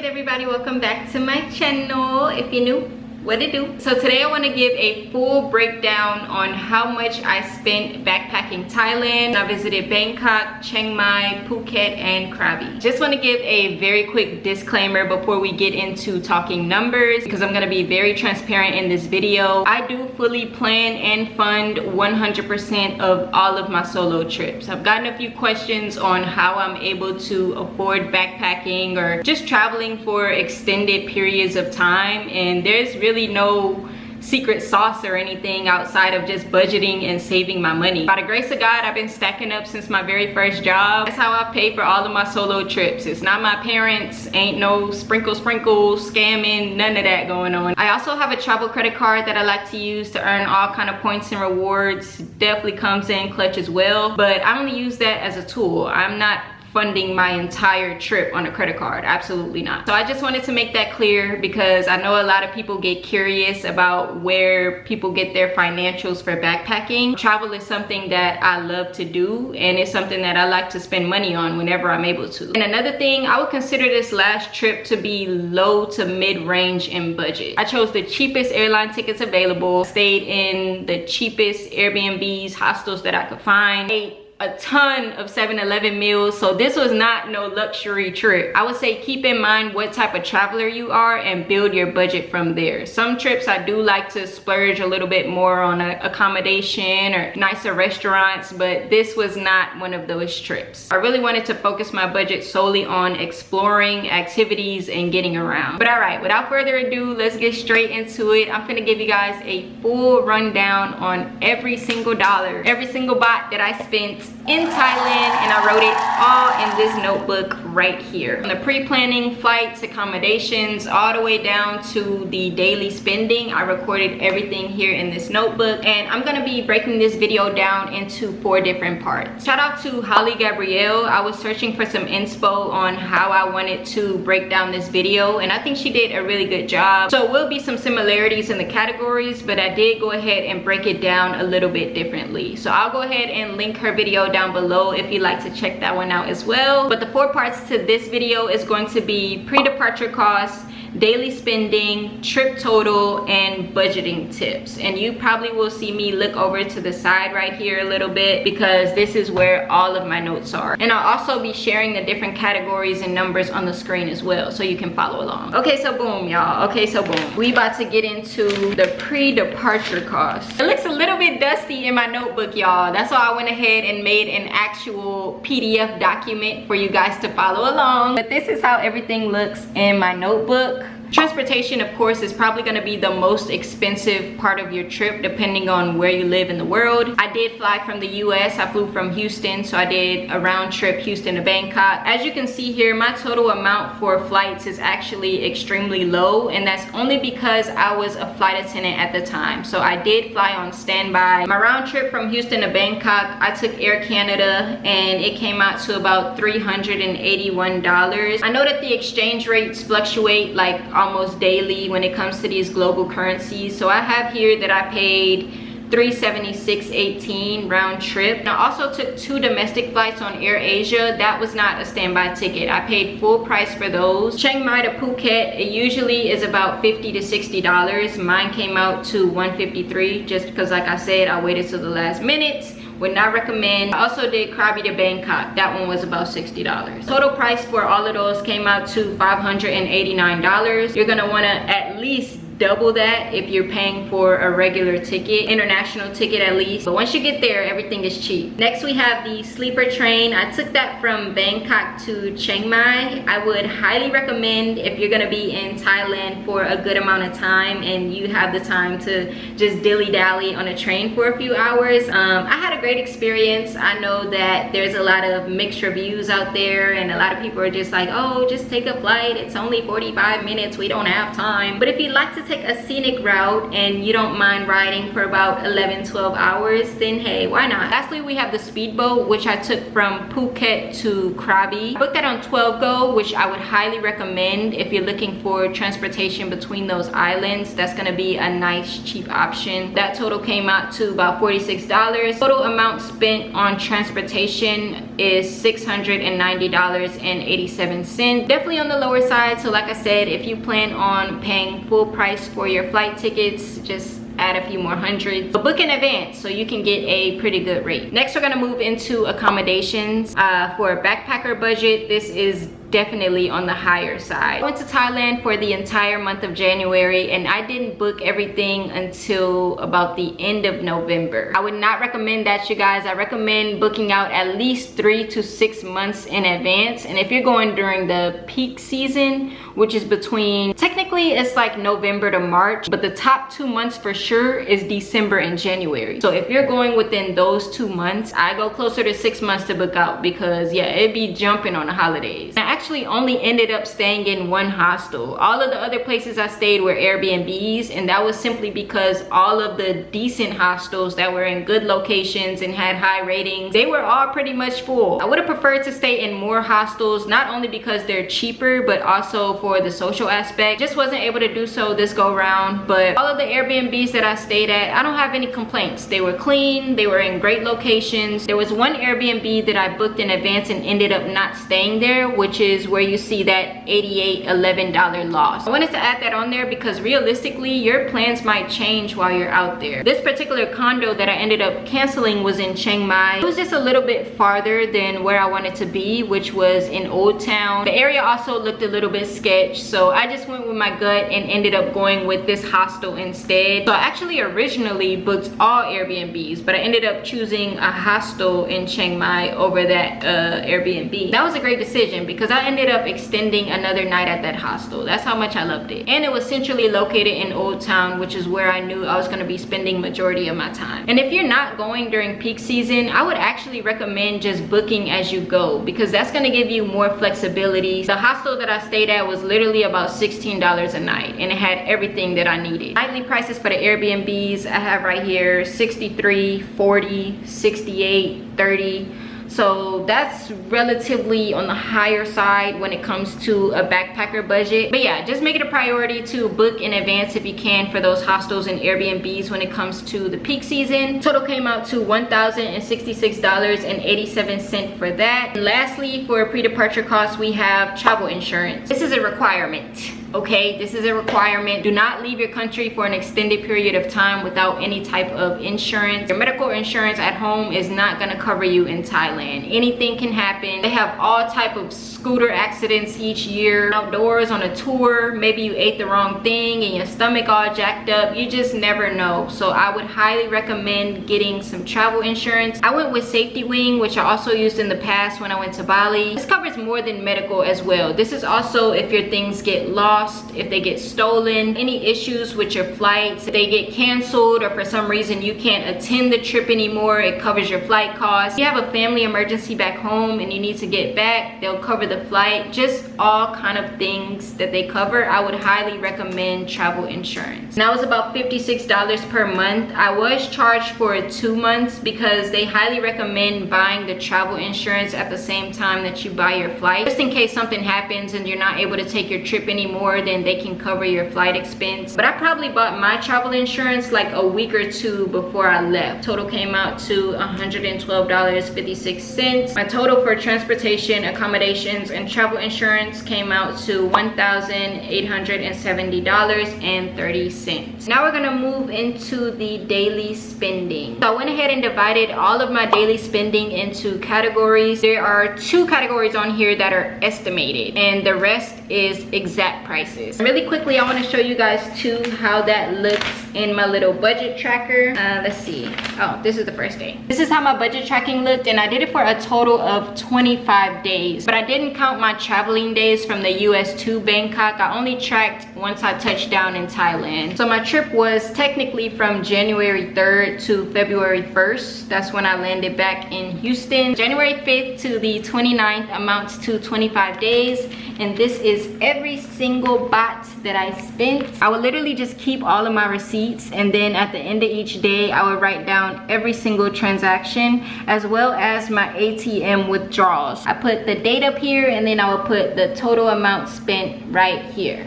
good, everybody? Welcome back to my channel. If you're new, what it do? So today I want to give a full breakdown on how much I spent backpacking Thailand. I visited Bangkok, Chiang Mai, Phuket, and Krabi. Just want to give a very quick disclaimer before we get into talking numbers, because I'm going to be very transparent in this video. I do fully plan and fund 100% of all of my solo trips. I've gotten a few questions on how I'm able to afford backpacking or just traveling for extended periods of time, and there's really no secret sauce or anything outside of just budgeting and saving my money. By the grace of God, I've been stacking up since my very first job. That's how I pay for all of my solo trips. It's not my parents, ain't no sprinkle scamming, none of that going on. I also have a travel credit card that I like to use to earn all kind of points and rewards. Definitely comes in clutch as well, but I only use that as a tool. I'm not funding my entire trip on a credit card, absolutely not. So I just wanted to make that clear, because I know a lot of people get curious about where people get their financials for backpacking. Travel is something that I love to do, and it's something that I like to spend money on whenever I'm able to. And another thing, I would consider this last trip to be low to mid-range in budget. I chose the cheapest airline tickets available, stayed in the cheapest Airbnbs, hostels that I could find, ate a ton of 7-Eleven meals. So this was not no luxury trip. I would say keep in mind what type of traveler you are and build your budget from there. Some trips I do like to splurge a little bit more on accommodation or nicer restaurants, but this was not one of those trips. I really wanted to focus my budget solely on exploring activities and getting around. But all right, without further ado, let's get straight into it. I'm gonna give you guys a full rundown on every single dollar, every single baht that I spent in Thailand, and I wrote it all in this notebook right here. From the pre-planning, flights, accommodations, all the way down to the daily spending, I recorded everything here in this notebook, and I'm gonna be breaking this video down into 4 different parts. Shout out to Holly Gabrielle. I was searching for some inspo on how I wanted to break down this video, and I think she did a really good job. So will be some similarities in the categories, but I did go ahead and break it down a little bit differently. So I'll go ahead and link her video down below if you'd like to check that one out as well. But the 4 parts to this video is going to be pre-departure costs, daily spending, trip total, and budgeting tips. And you probably will see me look over to the side right here a little bit, because this is where all of my notes are. And I'll also be sharing the different categories and numbers on the screen as well, so you can follow along. Okay, so boom, y'all. Okay, so boom. We about to get into the pre-departure costs. It looks a little bit dusty in my notebook, y'all. That's why I went ahead and made an actual PDF document for you guys to follow along. But this is how everything looks in my notebook. Transportation, of course, is probably going to be the most expensive part of your trip, depending on where you live in the world. I did fly from the US. I flew from Houston, so I did a round trip Houston to Bangkok. As you can see here, my total amount for flights is actually extremely low, and that's only because I was a flight attendant at the time. So I did fly on standby. My round trip from Houston to Bangkok, I took Air Canada, and it came out to about $381. I know that the exchange rates fluctuate like almost daily when it comes to these global currencies. So I have here that I paid $376.18 round trip. And I also took 2 domestic flights on Air Asia. That was not a standby ticket. I paid full price for those. Chiang Mai to Phuket, it usually is about $50 to $60. Mine came out to $153, just because, like I said, I waited till the last minute. Would not recommend. I also did Krabi to Bangkok. That one was about $60. Total price for all of those came out to $589. You're gonna wanna at least double that if you're paying for a regular ticket, international ticket at least. But once you get there, everything is cheap. Next, we have the sleeper train. I took that from Bangkok to Chiang Mai. I would highly recommend, if you're gonna be in Thailand for a good amount of time and you have the time to just dilly-dally on a train for a few hours. I had a great experience. I know that there's a lot of mixed reviews out there, and a lot of people are just like, oh, just take a flight. It's only 45 minutes. We don't have time. But if you'd like to take a scenic route and you don't mind riding for about 11-12 hours, then hey, why not? Lastly, we have the speedboat, which I took from Phuket to Krabi. I booked that on 12Go, which I would highly recommend if you're looking for transportation between those islands. That's gonna be a nice cheap option. That total came out to about $46. Total amount spent on transportation is $690.87. Definitely on the lower side, so like I said, if you plan on paying full price for your flight tickets, just add a few more hundreds, but book in advance so you can get a pretty good rate. Next, we're gonna move into accommodations. For a backpacker budget, this is definitely on the higher side. I went to Thailand for the entire month of January and I didn't book everything until about the end of November. I would not recommend that, you guys. I recommend booking out at least 3 to 6 months in advance. And if you're going during the peak season, which is between, technically it's like November to March, but the top 2 months for sure is December and January. So if you're going within those 2 months, I go closer to 6 months to book out, because yeah, it'd be jumping on the holidays. I actually only ended up staying in one hostel. All of the other places I stayed were Airbnbs, and that was simply because all of the decent hostels that were in good locations and had high ratings, they were all pretty much full. I would have preferred to stay in more hostels, not only because they're cheaper, but also for the social aspect. Just wasn't able to do so this go round, but all of the Airbnbs that I stayed at, I don't have any complaints. They were clean, they were in great locations. There was one Airbnb that I booked in advance and ended up not staying there, which is where you see that $88.11 loss. I wanted to add that on there because realistically, your plans might change while you're out there. This particular condo that I ended up canceling was in Chiang Mai. It was just a little bit farther than where I wanted to be, which was in Old Town. The area also looked a little bit sketch, so I just went with my gut and ended up going with this hostel instead. So I actually originally booked all Airbnbs, but I ended up choosing a hostel in Chiang Mai over that Airbnb. That was a great decision because I ended up extending another night at that hostel. That's how much I loved it. And it was centrally located in Old Town, which is where I knew I was going to be spending majority of my time. And if you're not going during peak season, I would actually recommend just booking as you go, because that's going to give you more flexibility. The hostel that I stayed at was literally about $16 a night, and it had everything that I needed. Nightly prices for the Airbnbs I have right here: $63, $40, $68, $30. So that's relatively on the higher side when it comes to a backpacker budget. But yeah, just make it a priority to book in advance if you can for those hostels and Airbnbs when it comes to the peak season. Total came out to $1,066.87 for that. And lastly, for pre-departure costs, we have travel insurance. This is a requirement. Okay, this is a requirement. Do not leave your country for an extended period of time without any type of insurance. Your medical insurance at home is not gonna cover you in Thailand. Anything can happen. They have all type of scooter accidents each year. Outdoors on a tour, maybe you ate the wrong thing and your stomach all jacked up. You just never know. So I would highly recommend getting some travel insurance. I went with Safety Wing, which I also used in the past when I went to Bali. This covers more than medical as well. This is also if your things get lost, if they get stolen, any issues with your flights, if they get canceled or for some reason you can't attend the trip anymore, it covers your flight costs. If you have a family emergency back home and you need to get back, they'll cover the flight. Just all kind of things that they cover. I would highly recommend travel insurance. Now it's about $56 per month. I was charged for 2 months because they highly recommend buying the travel insurance at the same time that you buy your flight, just in case something happens and you're not able to take your trip anymore. Then they can cover your flight expense. But I probably bought my travel insurance like a week or 2 before I left. Total came out to $112.56. My total for transportation, accommodations, and travel insurance came out to $1,870.30. Now we're gonna move into the daily spending. So I went ahead and divided all of my daily spending into categories. There are 2 categories on here that are estimated, and the rest is exact prices. Really quickly, I want to show you guys too how that looks in my little budget tracker. Let's see. Oh, this is the first day. This is how my budget tracking looked, and I did it for a total of 25 days. But I didn't count my traveling days from the US to Bangkok. I only tracked once I touched down in Thailand. So my trip was technically from January 3rd to February 1st. That's when I landed back in Houston. January 5th to the 29th amounts to 25 days. And this is every single baht that I spent. I would literally just keep all of my receipts, and then at the end of each day I would write down every single transaction as well as my ATM withdrawals. I put the date up here, and then I would put the total amount spent right here.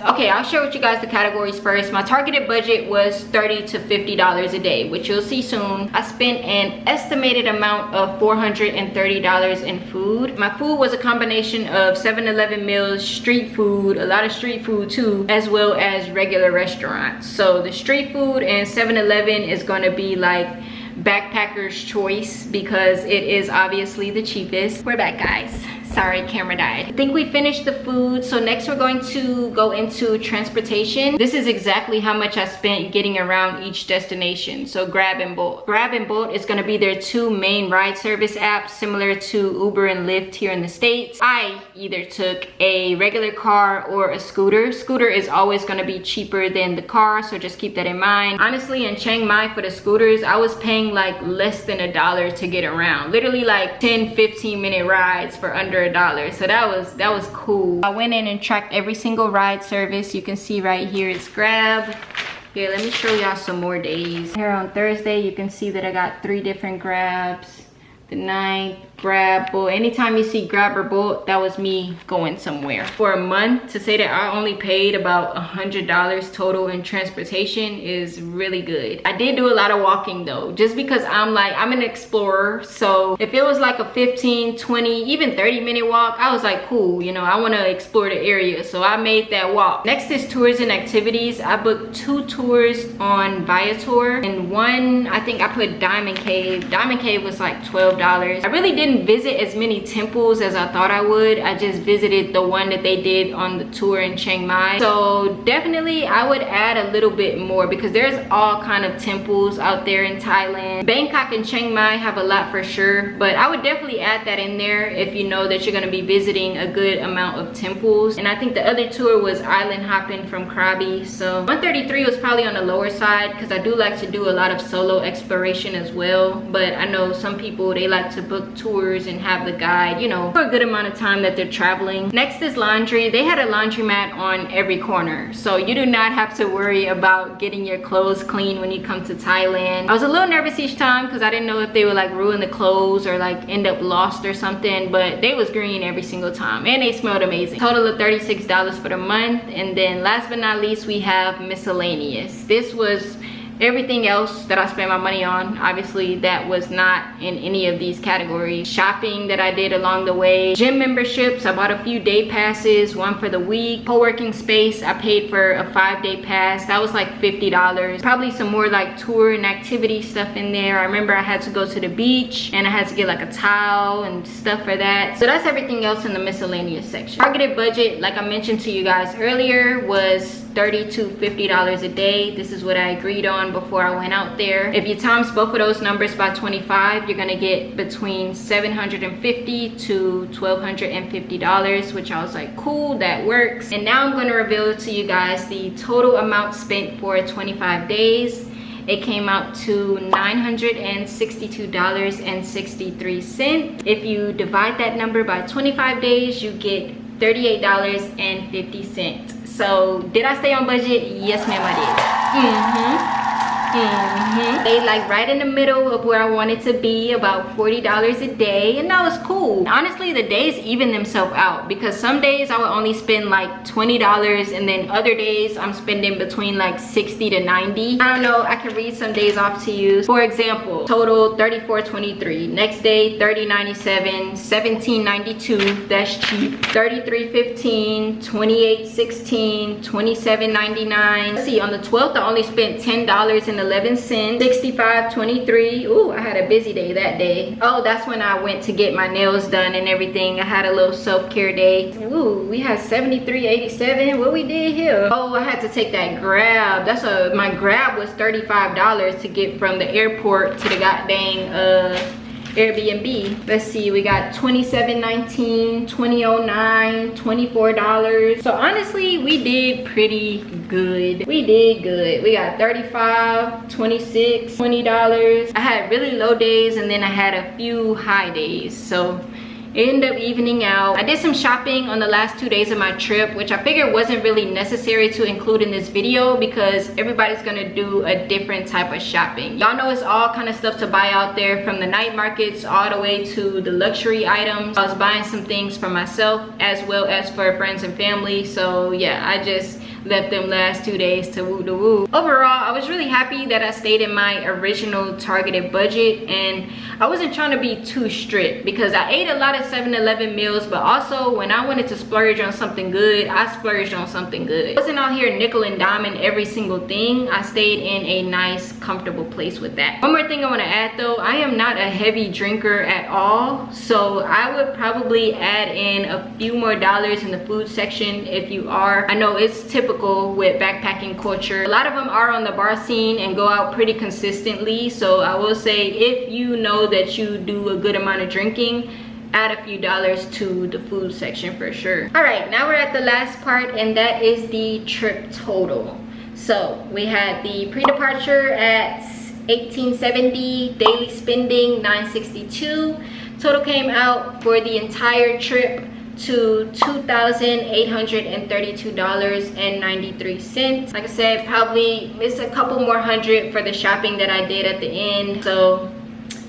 Okay, I'll share with you guys the categories first. My targeted budget was $30 to $50 a day, which you'll see soon. I spent an estimated amount of $430 in food. My food was a combination of 7-Eleven meals, street food, a lot of street food too, as well as regular restaurants. So the street food and 7-Eleven is going to be like backpacker's choice because it is obviously the cheapest. We're back, guys. Sorry, camera died. I think we finished the food. So next we're going to go into transportation. This is exactly how much I spent getting around each destination. So Grab and Bolt. Grab and Bolt is going to be their two main ride service apps, similar to Uber and Lyft here in the States. I either took a regular car or a scooter. Scooter is always going to be cheaper than the car, so just keep that in mind. Honestly, in Chiang Mai for the scooters, I was paying like less than $1 to get around. Literally like 10-15 minute rides for under $1. So that was cool. I went in and tracked every single ride service. You can see right here it's Grab. Here, let me show y'all some more days. Here on Thursday, you can see that I got 3 different Grabs. The 9th, Grab, Bolt. Anytime you see Grab or Bolt, that was me going somewhere. For a month, to say that I only paid about $100 total in transportation is really good. I did do a lot of walking though, just because I'm an explorer. So if it was like a 15, 20, even 30-minute walk, I was like, cool, you know, I want to explore the area. So I made that walk. Next is tours and activities. I booked 2 tours on Viator, and one, I think I put Diamond Cave. Diamond Cave was like $12. I really didn't visit as many temples as I thought I would. I just visited the one that they did on the tour in Chiang Mai. So definitely I would add a little bit more because there's all kind of temples out there in Thailand. Bangkok and Chiang Mai have a lot for sure, but I would definitely add that in there if you know that you're going to be visiting a good amount of temples. And I think the other tour was island hopping from Krabi. So 133 was probably on the lower side because I do like to do a lot of solo exploration as well. But I know some people, they like to book tours and have the guide, you know, for a good amount of time that they're traveling. Next is laundry. They had a laundromat on every corner, so you do not have to worry about getting your clothes clean when you come to Thailand. I was a little nervous each time because I didn't know if they would like ruin the clothes or like end up lost or something, but they was green every single time and they smelled amazing. Total of $36 for the month. And then last but not least, we have miscellaneous. This was everything else that I spent my money on. Obviously that was not in any of these categories. Shopping that I did along the way. Gym memberships, I bought a few day passes, one for the week. Co-working space, I paid for a 5-day pass. That was like $50. Probably some more like tour and activity stuff in there. I remember I had to go to the beach and I had to get like a towel and stuff for that. So that's everything else in the miscellaneous section. Targeted budget, like I mentioned to you guys earlier, was $30 to $50 a day. This is what I agreed on before I went out there. If you times both of those numbers by 25, you're gonna get between $750 to $1,250, which I was like, cool, that works. And now I'm gonna reveal to you guys the total amount spent for 25 days. It came out to $962.63. If you divide that number by 25 days, you get $38.50. So did I stay on budget? Yes, ma'am, I did. They like right in the middle of where I wanted to be, about $40 a day, and that was cool. Honestly, the days even themselves out because some days I would only spend like $20, and then other days I'm spending between like $60 to $90. I don't know, I can read some days off to you. For example, total $34.23. Next day $30.97, $17.92, that's cheap. $33.15, $28.16, $27.99. Let's see, on the 12th I only spent $10 and 11 cents. 65.23. Ooh, I had a busy day that day. Oh, that's when I went to get my nails done and everything. I had a little self-care day. Ooh, we had 73.87. What we did here? Oh, I had to take that Grab. My Grab was $35 to get from the airport to the goddamn Airbnb. Let's see, we got $27.19, $20.09, $24. So honestly, we did pretty good. We did good. We got $35, $26, $20. I had really low days and then I had a few high days. So it ended up evening out. I did some shopping on the last 2 days of my trip, which I figured wasn't really necessary to include in this video because everybody's gonna do a different type of shopping. Y'all know it's all kind of stuff to buy out there, from the night markets all the way to the luxury items. I was buying some things for myself as well as for friends and family. So yeah, I just left them last 2 days to woo the woo. Overall, I was really happy that I stayed in my original targeted budget, and I wasn't trying to be too strict because I ate a lot of 7-Eleven meals, but also when I wanted to splurge on something good, I splurged on something good. I wasn't out here nickel and diming every single thing. I stayed in a nice, comfortable place with that. One more thing I want to add though, I am not a heavy drinker at all, so I would probably add in a few more dollars in the food section if you are. I know it's typical with backpacking culture. A lot of them are on the bar scene and go out pretty consistently, so I will say if you know that you do a good amount of drinking, add a few dollars to the food section for sure. All right, now we're at the last part, and that is the trip total. So we had the pre-departure at $18.70, daily spending $9.62. Total came out for the entire trip to $2,832.93. Like I said, probably it's a couple more hundred for the shopping that I did at the end. So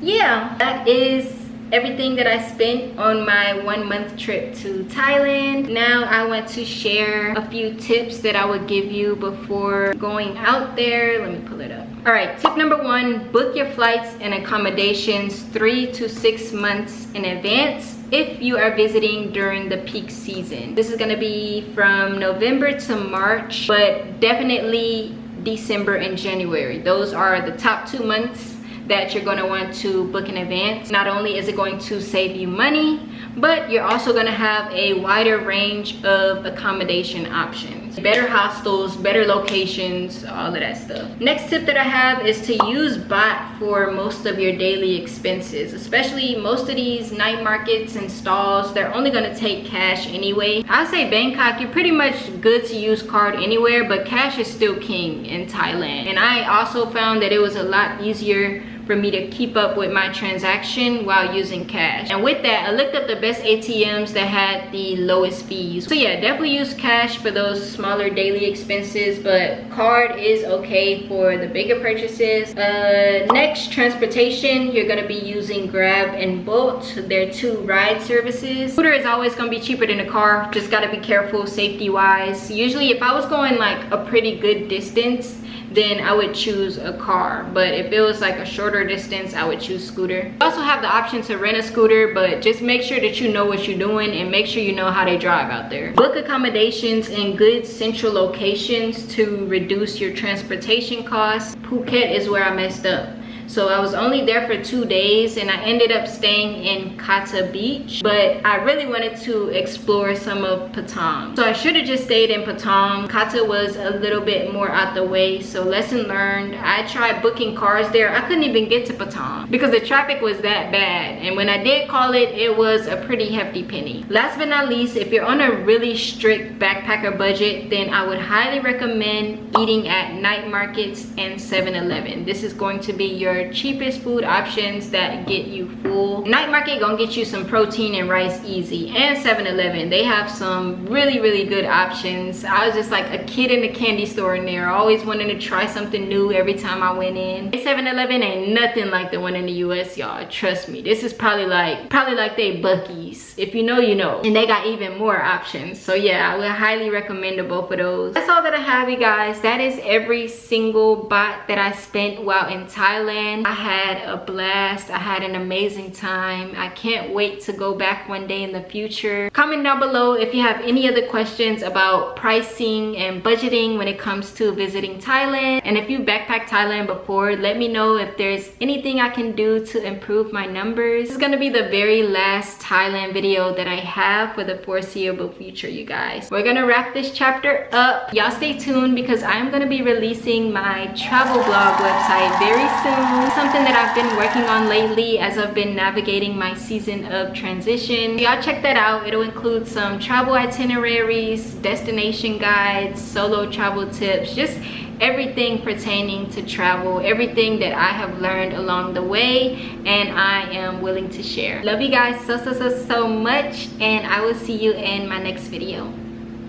yeah, that is everything that I spent on my 1 month trip to Thailand. Now I want to share a few tips that I would give you before going out there. Let me pull it up. All right, tip number 1, book your flights and accommodations 3 to 6 months in advance if you are visiting during the peak season. This is gonna be from November to March, but definitely December and January. Those are the top 2 months that you're gonna want to book in advance. Not only is it going to save you money, but you're also gonna have a wider range of accommodation options. Better hostels, better locations, all of that stuff. Next tip that I have is to use bot for most of your daily expenses, especially most of these night markets and stalls. They're only gonna take cash anyway. I say Bangkok, you're pretty much good to use card anywhere, but cash is still king in Thailand. And I also found that it was a lot easier for me to keep up with my transaction while using cash. And with that, I looked up the best ATMs that had the lowest fees. So yeah, definitely use cash for those smaller daily expenses, but card is okay for the bigger purchases. Next, transportation. You're gonna be using Grab and Bolt. They're 2 ride services. Scooter is always gonna be cheaper than a car. Just gotta be careful safety wise. Usually if I was going like a pretty good distance, then I would choose a car, but if it was like a shorter distance, I would choose scooter. You also have the option to rent a scooter, but just make sure that you know what you're doing and make sure you know how they drive out there. Book accommodations in good central locations to reduce your transportation costs. Phuket is where I messed up. So I was only there for 2 days and I ended up staying in Kata Beach, but I really wanted to explore some of Patong. So I should have just stayed in Patong. Kata was a little bit more out the way, so lesson learned. I tried booking cars there. I couldn't even get to Patong because the traffic was that bad. And when I did call it, it was a pretty hefty penny. Last but not least, if you're on a really strict backpacker budget, then I would highly recommend eating at night markets and 7-Eleven. This is going to be your cheapest food options that get you full. Night market gonna get you some protein and rice easy, and 7-Eleven, they have some really good options. I was just like a kid in a candy store in there, always wanting to try something new every time I went in. 7-Eleven ain't nothing like the one in the US, y'all, trust me. This is probably like they Buc-ee's. If you know, you know. And they got even more options. So yeah, I would highly recommend both of those. That's all that I have, you guys. That is every single baht that I spent while in Thailand. Thailand. I had a blast. I had an amazing time. I can't wait to go back one day in the future. Comment down below if you have any other questions about pricing and budgeting when it comes to visiting Thailand. And if you backpacked Thailand before, let me know if there's anything I can do to improve my numbers. This is gonna be the very last Thailand video that I have for the foreseeable future, you guys. We're gonna wrap this chapter up. Y'all stay tuned because I'm gonna be releasing my travel blog website very soon. Something that I've been working on lately as I've been navigating my season of transition. Y'all check that out. It'll include some travel itineraries, destination guides, solo travel tips, just everything pertaining to travel, everything that I have learned along the way and I am willing to share. Love you guys so much, and I will see you in my next video.